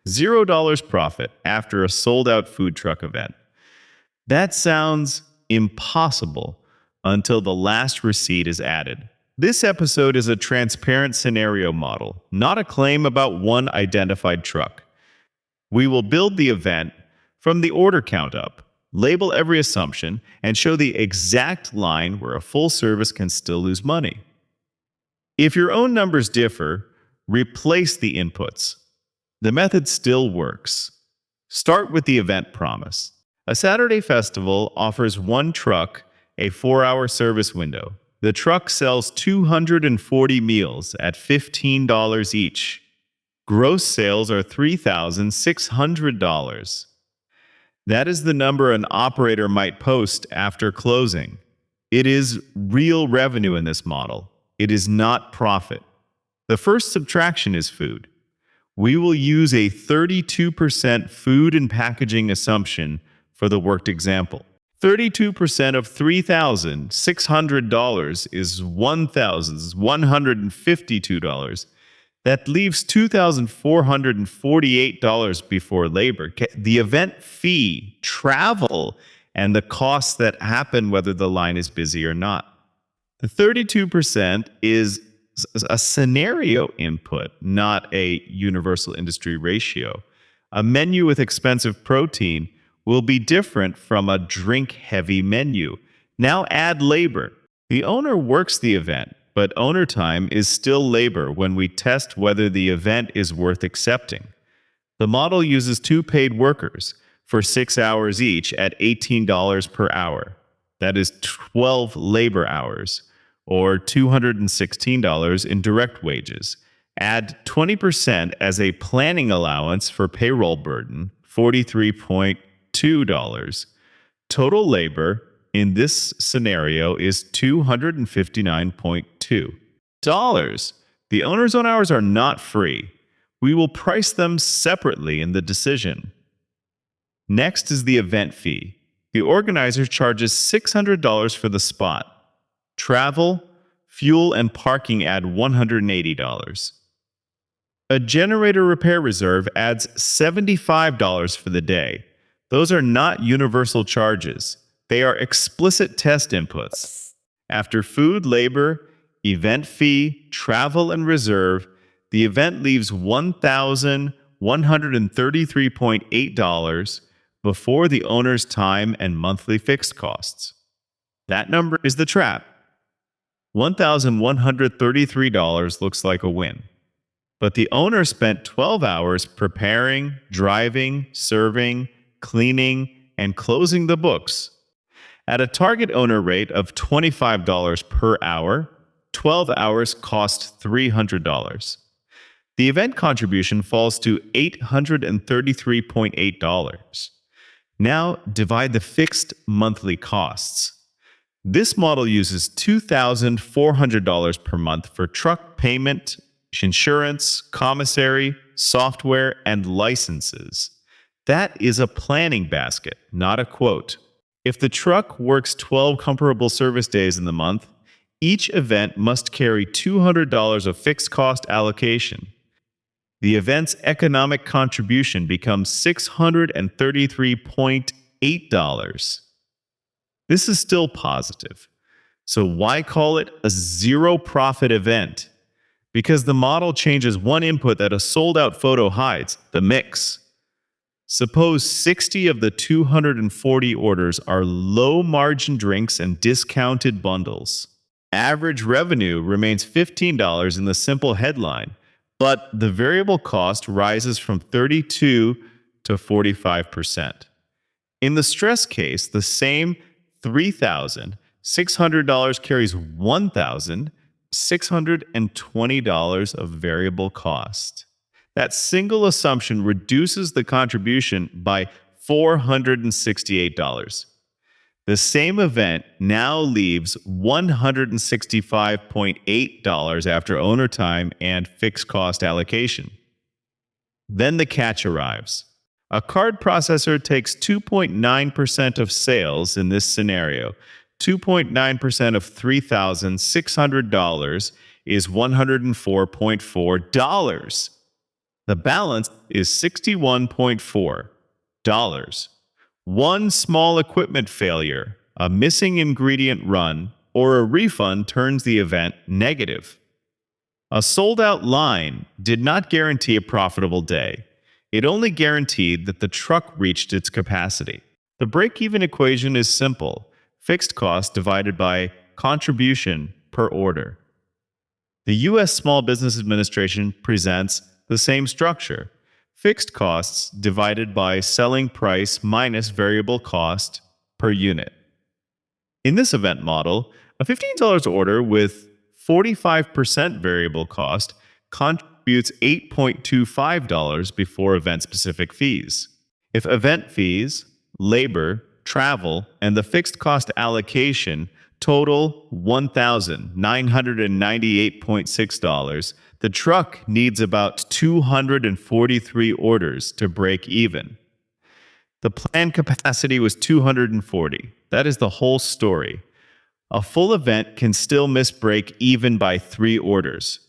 $0 profit after a sold out food truck event. That sounds impossible until the last receipt is added. This episode is a transparent scenario model, not a claim about one identified truck. We will build the event from the order count up, label every assumption, and show the exact line where a full service can still lose money. If your own numbers differ, replace the inputs. The method still works. Start with the event promise. A Saturday festival offers one truck a 4-hour service window. The truck sells 240 meals at $15 each. Gross sales are $3,600. That is the number an operator might post after closing. It is real revenue in this model. It is not profit. The first subtraction is food. We will use a 32% food and packaging assumption for the worked example. 32% of $3,600 is $1,152. That leaves $2,448 before labor. The event fee, travel, and the costs that happen whether the line is busy or not. The 32% is a scenario input, not a universal industry ratio. A menu with expensive protein will be different from a drink-heavy menu. Now add labor. The owner works the event, but owner time is still labor when we test whether the event is worth accepting. The model uses 2 paid workers for 6 hours each at $18 per hour. That is 12 labor hours, or $216 in direct wages. Add 20% as a planning allowance for payroll burden, $43.2. Total labor in this scenario is $259.2. The owner's own hours are not free. We will price them separately in the decision. Next is the event fee. The organizer charges $600 for the spot. Travel, fuel, and parking add $180. A generator repair reserve adds $75 for the day. Those are not universal charges. They are explicit test inputs. After food, labor, event fee, travel, and reserve, the event leaves $1,133.8 before the owner's time and monthly fixed costs. That number is the trap. $1,133 looks like a win. But the owner spent 12 hours preparing, driving, serving, cleaning, and closing the books. At a target owner rate of $25 per hour, 12 hours cost $300. The event contribution falls to $833.8. Now divide the fixed monthly costs. This model uses $2,400 per month for truck payment, insurance, commissary, software, and licenses. That is a planning basket, not a quote. If the truck works 12 comparable service days in the month, each event must carry $200 of fixed cost allocation. The event's economic contribution becomes $633.8. This is still positive. So why call it a zero profit event? Because the model changes one input that a sold-out photo hides, the mix. Suppose 60 of the 240 orders are low-margin drinks and discounted bundles. Average revenue remains $15 in the simple headline, but the variable cost rises from 32 to 45%. In the stress case, the same $3,600 carries $1,620 of variable cost. That single assumption reduces the contribution by $468. The same event now leaves $165.8 after owner time and fixed cost allocation. Then the catch arrives. A card processor takes 2.9% of sales in this scenario. 2.9% of $3,600 is $104.4. The balance is $61.4. One small equipment failure, a missing ingredient run, or a refund turns the event negative. A sold out line did not guarantee a profitable day. It only guaranteed that the truck reached its capacity. The break even equation is simple: fixed cost divided by contribution per order. The U.S. Small Business Administration presents the same structure: fixed costs divided by selling price minus variable cost per unit. In this event model, a $15 order with 45% variable cost contributes $8.25 before event-specific fees. If event fees, labor, travel, and the fixed cost allocation total $1,998.6, the truck needs about 243 orders to break even. The planned capacity was 240. That is the whole story. A full event can still miss break even by 3 orders.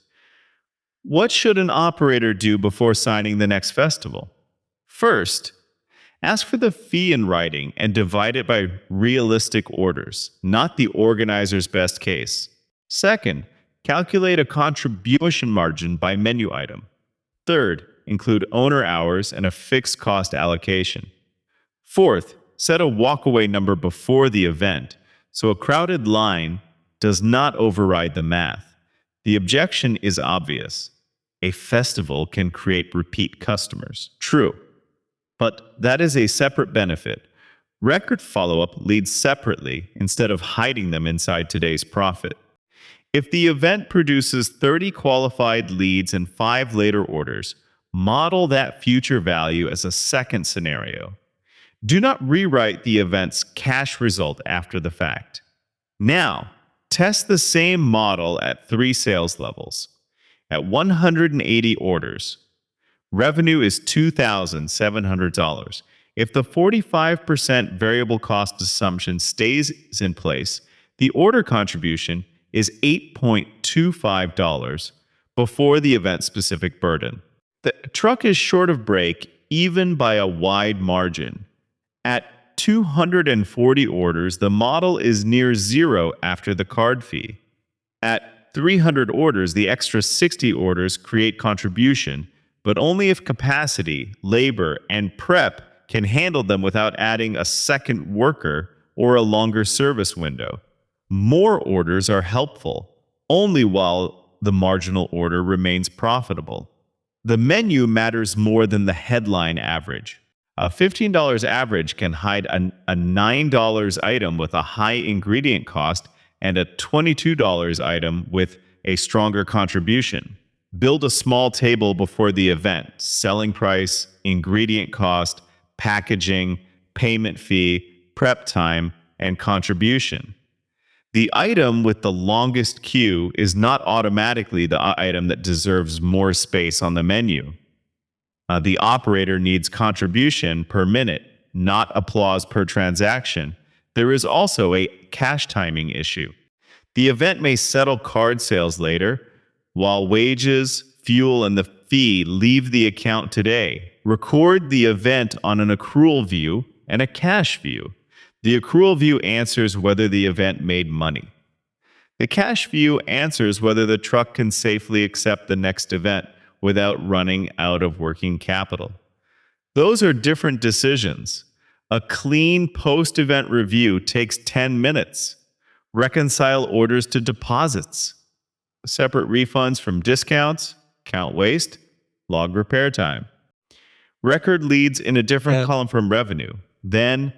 What should an operator do before signing the next festival? First, ask for the fee in writing and divide it by realistic orders, not the organizer's best case. Second, calculate a contribution margin by menu item. Third, include owner hours and a fixed cost allocation. Fourth, set a walkaway number before the event, so a crowded line does not override the math. The objection is obvious. A festival can create repeat customers. True. But that is a separate benefit. Record follow-up leads separately instead of hiding them inside today's profit. If the event produces 30 qualified leads and 5 later orders, model that future value as a second scenario. Do not rewrite the event's cash result after the fact. Now, test the same model at 3 sales levels. At 180 orders, revenue is $2,700. If the 45% variable cost assumption stays in place, the order contribution is $8.25 before the event-specific burden. The truck is short of break even by a wide margin. At 240 orders, the model is near zero after the card fee. At 300 orders, the extra 60 orders create contribution, but only if capacity, labor, and prep can handle them without adding a second worker or a longer service window. More orders are helpful, only while the marginal order remains profitable. The menu matters more than the headline average. A $15 average can hide a $9 item with a high ingredient cost and a $22 item with a stronger contribution. Build a small table before the event: selling price, ingredient cost, packaging, payment fee, prep time, and contribution. The item with the longest queue is not automatically the item that deserves more space on the menu. The operator needs contribution per minute, not applause per transaction. There is also a cash timing issue. The event may settle card sales later, while wages, fuel, and the fee leave the account today. Record the event on an accrual view and a cash view. The accrual view answers whether the event made money. The cash view answers whether the truck can safely accept the next event without running out of working capital. Those are different decisions. A clean post-event review takes 10 minutes. Reconcile orders to deposits. Separate refunds from discounts, count waste, log repair time. Record leads in a different column from revenue. Then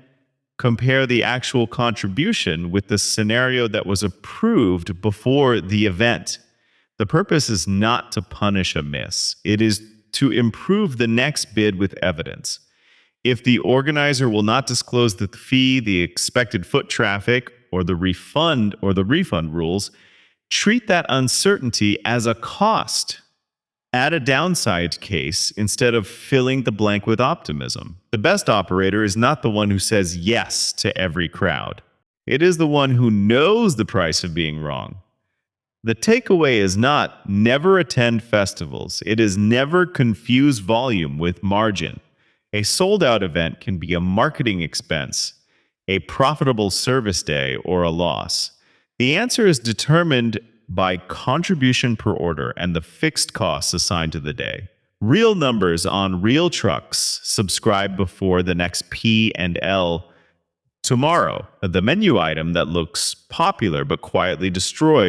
compare the actual contribution with the scenario that was approved before the event. The purpose is not to punish a miss. It is to improve the next bid with evidence. If the organizer will not disclose the fee, the expected foot traffic, or the refund rules, treat that uncertainty as a cost. Add a downside case instead of filling the blank with optimism. The best operator is not the one who says yes to every crowd. It is the one who knows the price of being wrong. The takeaway is not never attend festivals. It is never confuse volume with margin. A sold out event can be a marketing expense, a profitable service day, or a loss. The answer is determined by contribution per order and the fixed costs assigned to the day. Real numbers on real trucks subscribe before the next P and L tomorrow. The menu item that looks popular but quietly destroys